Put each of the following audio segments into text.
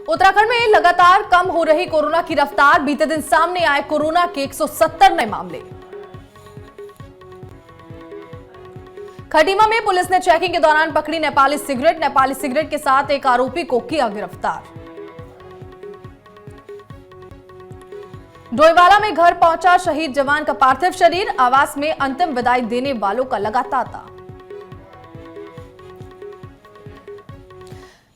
उत्तराखंड में लगातार कम हो रही कोरोना की रफ्तार। बीते दिन सामने आए कोरोना के 170 नए मामले। खटीमा में पुलिस ने चेकिंग के दौरान पकड़ी नेपाली सिगरेट के साथ एक आरोपी को किया गिरफ्तार। डोईवाला में घर पहुंचा शहीद जवान का पार्थिव शरीर। आवास में अंतिम विदाई देने वालों का लगा तांता।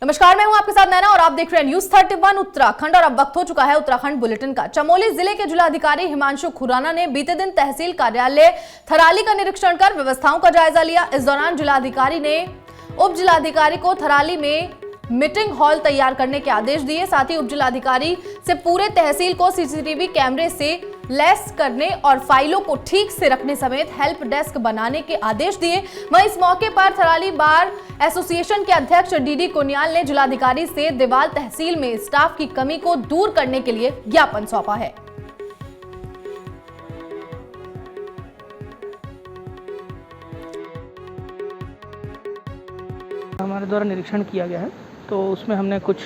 नमस्कार, मैं हूं आपके साथ नैना और आप देख रहे हैं न्यूज 31 उत्तराखंड। और अब वक्त हो चुका है उत्तराखंड बुलेटिन का। चमोली जिले के जिलाधिकारी हिमांशु खुराना ने बीते दिन तहसील कार्यालय थराली का निरीक्षण कर व्यवस्थाओं का जायजा लिया। इस दौरान जिलाधिकारी ने उप जिलाधिकारी को थराली में मीटिंग हॉल तैयार करने के आदेश दिए। साथ ही उप जिलाधिकारी से पूरे तहसील को सीसीटीवी कैमरे से लैस करने और फाइलों को ठीक से रखने समेत हेल्प डेस्क बनाने के आदेश दिए। वहीं इस मौके पर थराली बार एसोसिएशन के अध्यक्ष डीडी कोनियाल ने जिलाधिकारी से देवाल तहसील में स्टाफ की कमी को दूर करने के लिए ज्ञापन सौंपा है। हमारे द्वारा निरीक्षण किया गया है, तो उसमें हमने कुछ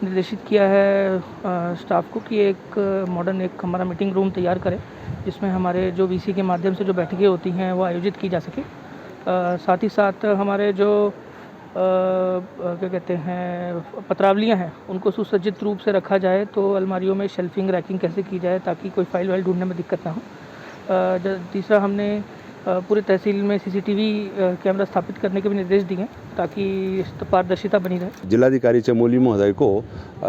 निर्देशित किया है स्टाफ को कि एक मॉडर्न एक हमारा मीटिंग रूम तैयार करें, जिसमें हमारे जो वीसी के माध्यम से जो बैठकें होती हैं वो आयोजित की जा सके। साथ ही साथ हमारे जो क्या कहते हैं पत्रावलियाँ हैं उनको सुसज्जित रूप से रखा जाए। तो अलमारियों में शेल्फिंग रैकिंग कैसे की जाए ताकि कोई फाइल वाइल ढूंढने में दिक्कत ना हो। तीसरा, हमने पूरे तहसील में सीसीटीवी कैमरा स्थापित करने के भी निर्देश दिए ताकि पारदर्शिता बनी रहे। जिलाधिकारी चमोली महोदय को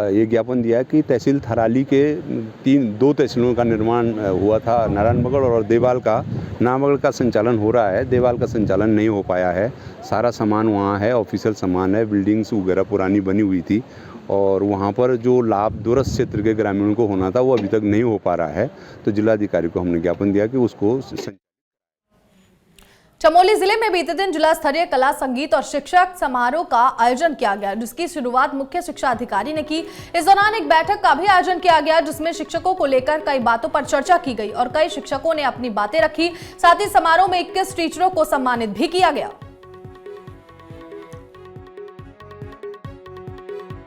ये ज्ञापन दिया कि तहसील थराली के दो तहसीलों का निर्माण हुआ था, नारायणबगड़ और देवाल का। नारायणबगड़ का संचालन हो रहा है, देवाल का संचालन नहीं हो पाया है। सारा सामान वहाँ है, ऑफिशियल सामान है, बिल्डिंग्स वगैरह पुरानी बनी हुई थी और वहाँ पर जो लाभ दूरस्थ क्षेत्र के ग्रामीणों को होना था वो अभी तक नहीं हो पा रहा है। तो जिलाधिकारी को हमने ज्ञापन दिया कि उसको। चमोली जिले में बीते दिन जिला स्तरीय कला संगीत और शिक्षक समारोह का आयोजन किया गया, जिसकी शुरुआत मुख्य शिक्षा अधिकारी ने की। इस दौरान एक बैठक का भी आयोजन किया गया, जिसमें शिक्षकों को लेकर कई बातों पर चर्चा की गई और कई शिक्षकों ने अपनी बातें रखी। साथ ही समारोह में 21 टीचरों को सम्मानित भी किया गया।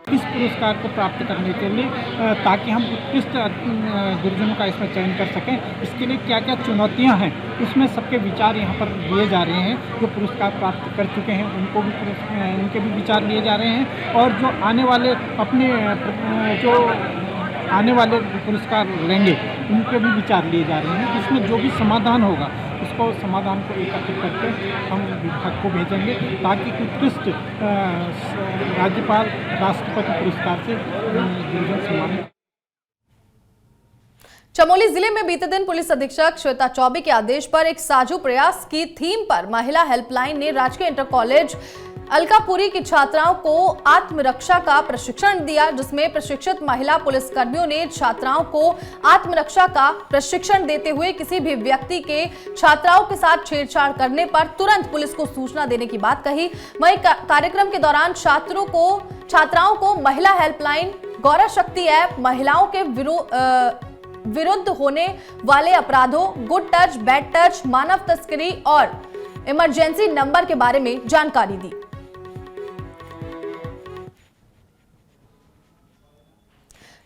इस पुरस्कार को प्राप्त करने के लिए ताकि हम उत्कृष्ट गुरुजनों का इसमें चयन कर सकें, इसके लिए क्या क्या चुनौतियां हैं उसमें सबके विचार यहाँ पर लिए जा रहे हैं। जो पुरस्कार प्राप्त कर चुके हैं उनके भी विचार लिए जा रहे हैं और जो आने वाले आने वाले पुरस्कार लेंगे उनके भी विचार लिए जा रहे हैं। इसमें जो भी समाधान होगा उसको समाधान को एकत्रित करके हम विभाग को भेजेंगे ताकि उत्कृष्ट राज्यपाल राष्ट्रपति पुरस्कार से गुरुजन सम्मानित। चमोली जिले में बीते दिन पुलिस अधीक्षक श्वेता चौबे के आदेश पर एक साझू प्रयास की थीम पर महिला हेल्पलाइन ने राजकीय इंटर कॉलेज अलकापुरी की छात्राओं को आत्मरक्षा का प्रशिक्षण दिया, जिसमें प्रशिक्षित महिला पुलिसकर्मियों ने छात्राओं को आत्मरक्षा का प्रशिक्षण देते हुए किसी भी व्यक्ति के छात्राओं के साथ छेड़छाड़ करने पर तुरंत पुलिस को सूचना देने की बात कही। वहीं कार्यक्रम के दौरान छात्राओं को महिला हेल्पलाइन, गौरव शक्ति ऐप, महिलाओं के विरुद्ध होने वाले अपराधों, गुड टच, बैड टच, मानव तस्करी और इमरजेंसी नंबर के बारे में जानकारी दी।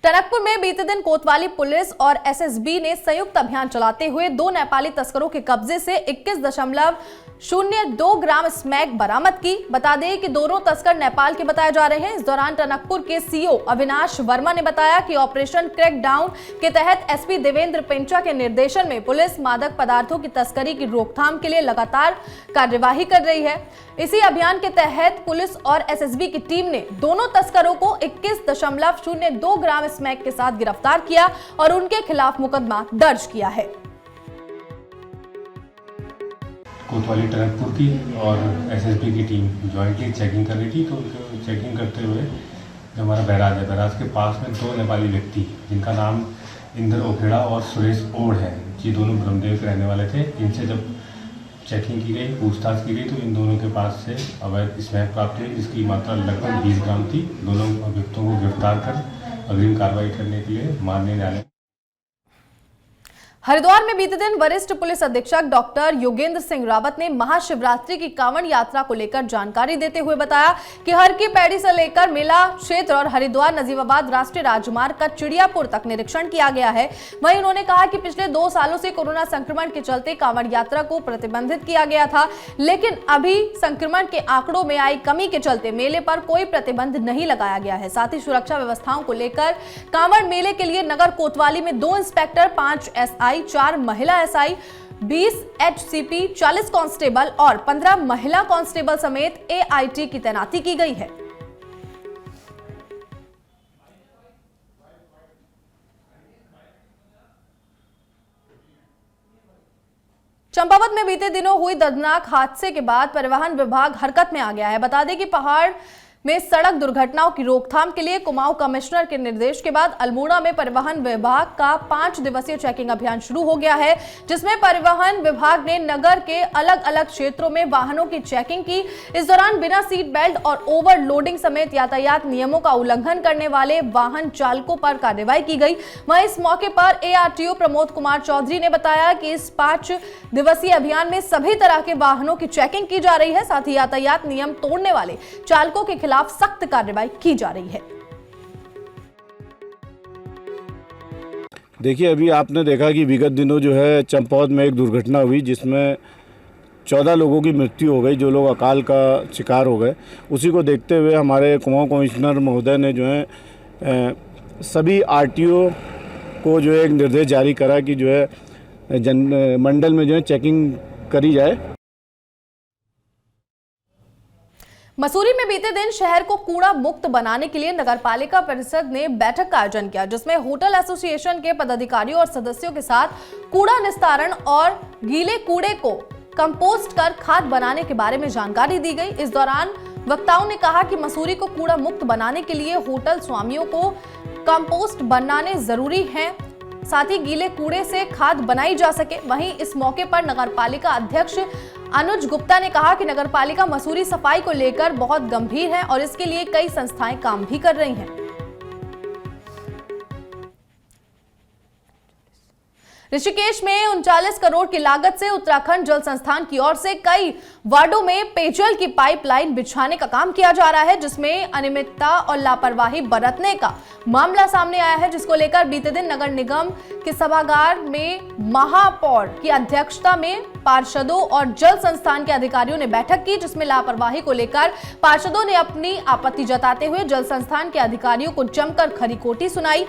टनकपुर में बीते दिन कोतवाली पुलिस और एसएसबी ने संयुक्त अभियान चलाते हुए 2 नेपाली तस्करों के कब्जे से 21.02 ग्राम स्मैक बरामद की। बता दें कि दोनों तस्कर नेपाल के बताए जा रहे हैं। इस दौरान टनकपुर के सीओ अविनाश वर्मा ने बताया कि ऑपरेशन क्रैकडाउन के तहत एसपी देवेंद्र पेंचा के निर्देशन में पुलिस मादक पदार्थों की तस्करी की रोकथाम के लिए लगातार कार्यवाही कर रही है। इसी अभियान के तहत पुलिस और एसएसबी की टीम ने दोनों तस्करों को 21.02 ग्राम स्मैक के साथ गिरफ्तार किया और उनके खिलाफ मुकदमा दर्ज किया है। कोतवाली टनकपुर की और एसएसबी की टीम जॉइंटली चेकिंग कर रही थी। तो चेकिंग करते हुए जो हमारा बैराज है, बैराज के पास में 2 नेपाली व्यक्ति जिनका नाम इंदर ओखेड़ा और सुरेश ओढ़ है, ये दोनों ब्रह्मदेव के रहने वाले थे। इनसे जब चेकिंग की गई, पूछताछ की गई तो इन दोनों के पास से अवैध स्मैक प्राप्त हुई, जिसकी मात्रा लगभग 20 ग्राम थी। दोनों अभियुक्तों को गिरफ्तार कर अग्रिम कार्रवाई करने के लिए माननीय न्यायालय। हरिद्वार में बीते दिन वरिष्ठ पुलिस अधीक्षक डॉक्टर योगेंद्र सिंह रावत ने महाशिवरात्रि की कांवड़ यात्रा को लेकर जानकारी देते हुए बताया कि हर की पैड़ी से लेकर मेला क्षेत्र और हरिद्वार नजीबाबाद राष्ट्रीय राजमार्ग का चिड़ियापुर तक निरीक्षण किया गया है। वहीं उन्होंने कहा कि पिछले 2 सालों से कोरोना संक्रमण के चलते कांवड़ यात्रा को प्रतिबंधित किया गया था, लेकिन अभी संक्रमण के आंकड़ों में आई कमी के चलते मेले पर कोई प्रतिबंध नहीं लगाया गया है। साथ ही सुरक्षा व्यवस्थाओं को लेकर कांवड़ मेले के लिए नगर कोतवाली में 2 इंस्पेक्टर, 5 SI, 4 महिला SI, 20 HCP, 40 कांस्टेबल और 15 महिला कांस्टेबल समेत AIT की तैनाती की गई है। चंपावत में बीते दिनों हुई दर्दनाक हादसे के बाद परिवहन विभाग हरकत में आ गया है। बता दें कि पहाड़ में सड़क दुर्घटनाओं की रोकथाम के लिए कुमाऊं कमिश्नर के निर्देश के बाद अल्मोड़ा में परिवहन विभाग का 5 दिवसीय चेकिंग अभियान शुरू हो गया है, जिसमें परिवहन विभाग ने नगर के अलग अलग क्षेत्रों में वाहनों की चेकिंग की। इस दौरान बिना सीट बेल्ट और ओवरलोडिंग समेत यातायात नियमों का उल्लंघन करने वाले वाहन चालकों पर कार्रवाई की गई। वहीं इस मौके पर ARTO प्रमोद कुमार चौधरी ने बताया कि इस 5 दिवसीय अभियान में सभी तरह के वाहनों की चेकिंग की जा रही है। साथ ही यातायात नियम तोड़ने वाले चालकों के खिलाफ सख्त कार्रवाई की जा रही है। देखिए, अभी आपने देखा कि विगत दिनों जो है चंपावत में एक दुर्घटना हुई जिसमें 14 लोगों की मृत्यु हो गई, जो लोग अकाल का शिकार हो गए। उसी को देखते हुए हमारे कुमाऊं कमिश्नर महोदय ने जो है सभी RTO को जो है एक निर्देश जारी करा कि जो है मंडल में जो है चेकिंग करी जाए। मसूरी में बीते दिन शहर को कूड़ा मुक्त बनाने के लिए नगरपालिका परिषद ने बैठक का आयोजन किया, जिसमें होटल एसोसिएशन के पदाधिकारियों और सदस्यों के साथ कूड़ा निस्तारण और गीले कूड़े को कंपोस्ट कर खाद बनाने के बारे में जानकारी दी गई। इस दौरान वक्ताओं ने कहा कि मसूरी को कूड़ा मुक्त बनाने के लिए होटल स्वामियों को कंपोस्ट बनाने जरूरी है, साथ ही गीले कूड़े से खाद बनाई जा सके। वहीं इस मौके पर नगरपालिका अध्यक्ष अनुज गुप्ता ने कहा कि नगरपालिका मसूरी सफाई को लेकर बहुत गंभीर है और इसके लिए कई संस्थाएं काम भी कर रही हैं। ऋषिकेश में 39 करोड़ की लागत से उत्तराखंड जल संस्थान की ओर से कई वार्डों में पेयजल की पाइपलाइन बिछाने का काम किया जा रहा है, जिसमें अनियमितता और लापरवाही बरतने का मामला सामने आया है, जिसको लेकर बीते दिन नगर निगम के सभागार में महापौर की अध्यक्षता में पार्षदों और जल संस्थान के अधिकारियों ने बैठक की, जिसमें लापरवाही को लेकर पार्षदों ने अपनी आपत्ति जताते हुए जल संस्थान के अधिकारियों को जमकर खरी खोटी सुनाई।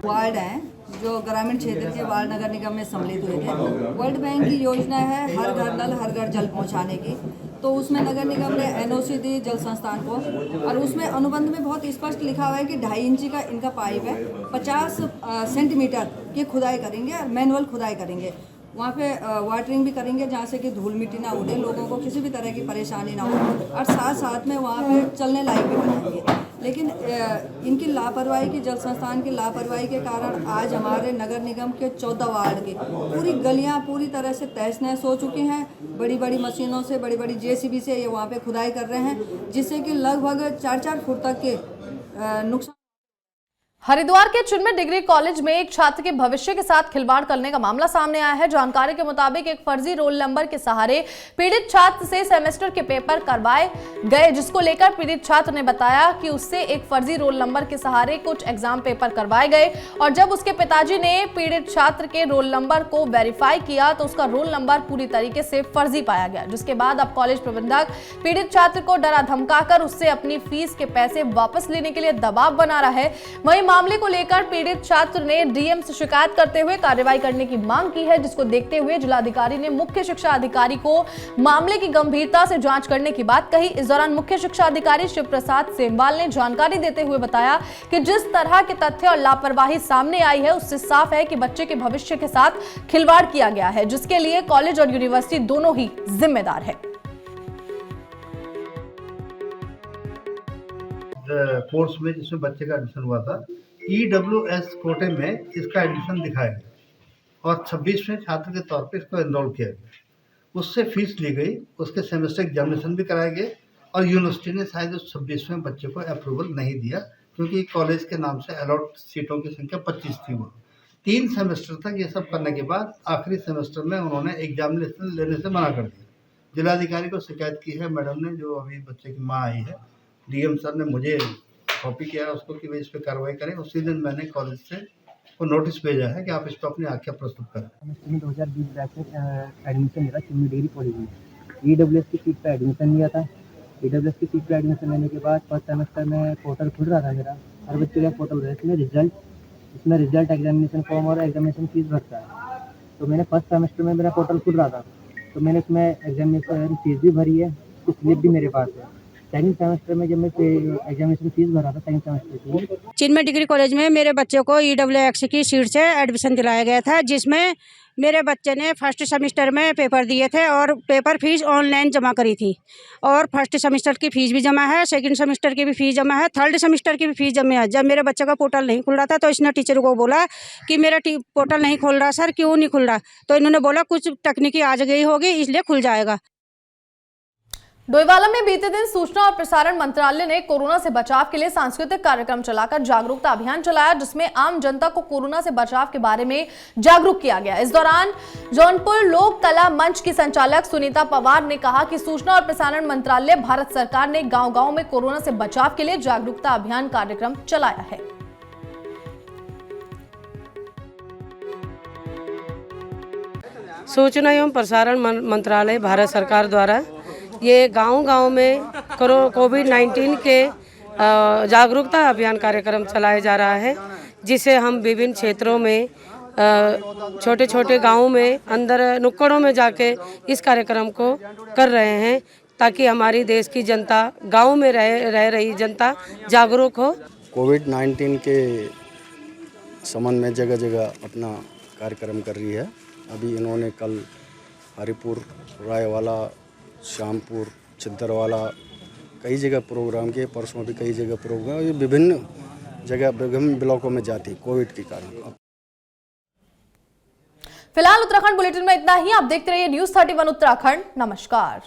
वार्ड हैं जो ग्रामीण क्षेत्र के वार्ड नगर निगम में सम्मिलित हुए थे। वर्ल्ड बैंक की योजना है हर घर नल हर घर जल पहुंचाने की, तो उसमें नगर निगम ने NOC दी जल संस्थान को, और उसमें अनुबंध में बहुत स्पष्ट लिखा हुआ है कि 2.5 इंची का इनका पाइप है, 50 सेंटीमीटर की खुदाई करेंगे और मैनुअल खुदाई करेंगे। वहाँ पे वाटरिंग भी करेंगे जहाँ से कि धूल मिट्टी ना उड़े, लोगों को किसी भी तरह की परेशानी ना हो, और साथ साथ में वहाँ पे चलने लायक भी बनाएंगे। लेकिन इनकी लापरवाही की, जल संस्थान की लापरवाही के कारण आज हमारे नगर निगम के 14 वार्ड की पूरी गलियाँ पूरी तरह से तहस नहस हो चुकी हैं। बड़ी बड़ी मशीनों से, बड़ी बड़ी JCB से ये वहाँ पे खुदाई कर रहे हैं, जिससे कि लगभग 4-4 फुट तक के नुकसान। हरिद्वार के चिन्मय डिग्री कॉलेज में एक छात्र के भविष्य के साथ खिलवाड़ करने का मामला सामने आया है। जानकारी के मुताबिक एक फर्जी रोल नंबर के सहारे पीड़ित छात्र से सेमेस्टर के पेपर करवाए गए, जिसको लेकर पीड़ित छात्र ने बताया कि उससे एक फर्जी रोल नंबर के सहारे कुछ एग्जाम पेपर करवाए गए, और जब उसके पिताजी ने पीड़ित छात्र के रोल नंबर को वेरीफाई किया तो उसका रोल नंबर पूरी तरीके से फर्जी पाया गया, जिसके बाद अब कॉलेज प्रबंधक पीड़ित छात्र को डरा धमकाकर उससे अपनी फीस के पैसे वापस लेने के लिए दबाव बना रहा है। वहीं मामले को लेकर पीड़ित छात्र ने DM से शिकायत करते हुए कार्रवाई करने की मांग की है, जिसको देखते हुए जिलाधिकारी ने मुख्य शिक्षा अधिकारी को मामले की गंभीरता से जांच करने की बात कही। इस दौरान मुख्य शिक्षा अधिकारी शिव प्रसाद सेमवाल ने जानकारी देते हुए बताया कि जिस तरह के तथ्य और लापरवाही सामने आई है उससे साफ है कि बच्चे के भविष्य के साथ खिलवाड़ किया गया है, जिसके लिए कॉलेज और यूनिवर्सिटी दोनों ही जिम्मेदार है। कोर्स में जिसमें बच्चे का एडमिशन हुआ था, EWS कोटे में इसका एडमिशन दिखाया गया और 26वें छात्र के तौर पे इसको एनरोल किया गया। उससे फीस ली गई, उसके सेमेस्टर एग्जामिनेशन भी कराए गए और यूनिवर्सिटी ने शायद उस 26वें बच्चे को अप्रूवल नहीं दिया क्योंकि कॉलेज के नाम से अलॉट सीटों की संख्या 25 थी। वो 3 सेमेस्टर तक ये सब करने के बाद आखिरी सेमेस्टर में उन्होंने एग्जामिनेशन लेने से मना कर दिया। जिलाधिकारी को शिकायत की है मैडम ने, जो अभी बच्चे की माँ आई है। DM सर ने मुझे कॉपी किया उसको कि भाई इस पर कार्रवाई करें। उसी दिन मैंने कॉलेज से को नोटिस भेजा है कि आप इस पर अपनी आख्या प्रस्तुत करें। सेमेस्टर 2020 बैच में एडमिशन लिया चिन्नी डिग्री कॉलेज में। EWS की सीट पर एडमिशन लिया था। EWS की सीट पर एडमिशन लेने के बाद फर्स्ट सेमेस्टर में पोर्टल खुल रहा था मेरा, हर बच्चे का पोर्टल है। इसमें रिजल्ट एग्जामिनेशन फॉर्म और एग्जामिनेशन फीस भरता है। तो मैंने फर्स्ट सेमेस्टर में मेरा पोर्टल खुल रहा था, तो मैंने इसमें एग्जामिनेशन फीस भी भरी है, स्लिप भी मेरे पास है। सेकंड सेमेस्टर में जब मैं एग्जामिनेशन फीस भरा था सेकंड सेमेस्टर की, चिन्मय डिग्री कॉलेज में मेरे बच्चे को EWS की सीट से एडमिशन दिलाया गया था, जिसमें मेरे बच्चे ने फर्स्ट सेमेस्टर में पेपर दिए थे और पेपर फीस ऑनलाइन जमा करी थी। और फर्स्ट सेमेस्टर की फ़ीस भी जमा है, सेकंड सेमेस्टर की भी फ़ीस जमा है, थर्ड सेमेस्टर की भी फ़ीस जमा है। जब मेरे बच्चे का पोर्टल नहीं खुल रहा था तो इसने टीचर को बोला कि मेरा पोर्टल नहीं खुल रहा सर, क्यों नहीं खुल रहा? तो इन्होंने बोला कुछ तकनीकी आ गई होगी इसलिए खुल जाएगा। डोईवाला में बीते दिन सूचना और प्रसारण मंत्रालय ने कोरोना से बचाव के लिए सांस्कृतिक कार्यक्रम चलाकर जागरूकता अभियान चलाया, जिसमें आम जनता को कोरोना से बचाव के बारे में जागरूक किया गया। इस दौरान जौनपुर लोक कला मंच की संचालक सुनीता पवार ने कहा कि सूचना और प्रसारण मंत्रालय भारत सरकार ने गांव-गांव में कोरोना से बचाव के लिए जागरूकता अभियान कार्यक्रम चलाया है। सूचना एवं प्रसारण मंत्रालय भारत सरकार द्वारा ये गांव-गांव में कोविड-19 के जागरूकता अभियान कार्यक्रम चलाया जा रहा है, जिसे हम विभिन्न क्षेत्रों में छोटे छोटे गांवों में अंदर नुक्कड़ों में जाके इस कार्यक्रम को कर रहे हैं, ताकि हमारी देश की जनता, गांव में रह रही जनता जागरूक हो। कोविड-19 के संबंध में जगह जगह अपना कार्यक्रम कर रही है। अभी इन्होंने कल हरिपुर, रायवाला, श्यामपुर, छिंदरवाला कई जगह प्रोग्राम किए, परसों भी कई जगह प्रोग्राम, ये विभिन्न जगह विभिन्न ब्लॉकों में जाती कोविड के कारण। फिलहाल उत्तराखंड बुलेटिन में इतना ही। आप देखते रहिए News 31 उत्तराखंड। नमस्कार।